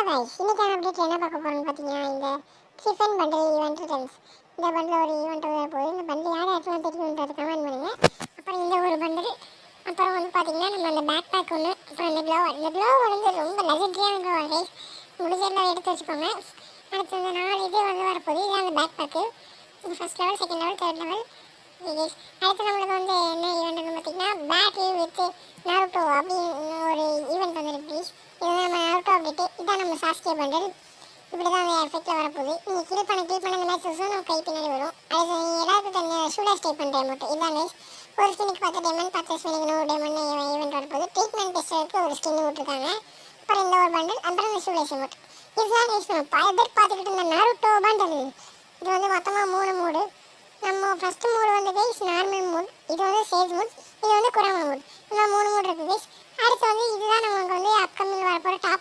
Guys இன்னைக்கான update என்ன பார்க்க போறோம்னு பார்த்தீங்கன்னா இந்த சிஃபன் பண்டல் ஈவென்ட் ரிட்டர்ன்ஸ் இந்த பண்டல் ஒரு ஈவென்ட் வர போகுது. இந்த பண்டல் யார் யாருக்கெல்லாம் தெரியும்ன்றது கமெண்ட் பண்ணுங்க. அப்புறம் இந்த ஒரு பண்டல் அப்புறம் வந்து பார்த்தீங்கன்னா நம்ம அந்த பேக் பேக் ஒன்று அப்புறம் இந்த க்ளோவ் வந்து ரொம்ப லெஜெண்டரியான க்ளோவ் கைஸ், முடிஞ்செல்லாம் எடுத்து வச்சுக்கோங்க. அடுத்து இந்த 4 இது வந்து வரப்போகுது. இது அந்த backpack first level, second level, third level. அடுத்து நம்மளுக்கு வந்து என்ன ஈவெண்ட்னு பார்த்தீங்கன்னா பேட்டில் வித் நாருட்டோ அப்படின்னு ஒரு ஈவெண்ட் வந்துருக்கு. இதுதான் நம்ம நாருட்டோ அப்டேட்டு. இதான் நம்ம சாஸ்கே பண்டல். இப்படி தான் அந்த எஃபெக்டில் வரப்போகுது. நீங்கள் கிளிக் பண்ண இந்த மேட்சஸும் நம்ம கை பின்னாடி வரும். அது எல்லாருக்கும் தெரிஞ்ச ஷூலர் ஸ்டே பண்ணுற அமௌண்ட் இதான் கைஸ். ஒரு ஸ்கின்னுக்கு 10 டைமண்ட், 10 ஸ்பின்னுக்கு 100 டைமண்ட் ஈவெண்ட் வரப்போகுது. ட்ரீட்மெண்ட் டெஸ்டருக்கு ஒரு ஸ்கின் விட்டுருக்காங்க. அப்புறம் இந்த ஒரு பண்டல், அப்புறம் இந்த ஷூலர் அமௌண்ட். இதுதான் கைஸ் நம்ம பல பேர் பார்த்துக்கிட்டு இருந்த நாருட்டோ பண்டல். இது வந்து மொத்தமாக 3 மூடு. நம்ம ஃபஸ்ட்டு மூடு வந்து கைஸ் நார்மல் மூட், இது வந்து சேஜ் மூட், இது வந்து குராமா மூட். இந்த 3 மூட் இருக்குது கைஸ். அடுத்து வந்து இதுதான் நமக்கு வந்து அப்கமிங் வரப்போகிற டாப்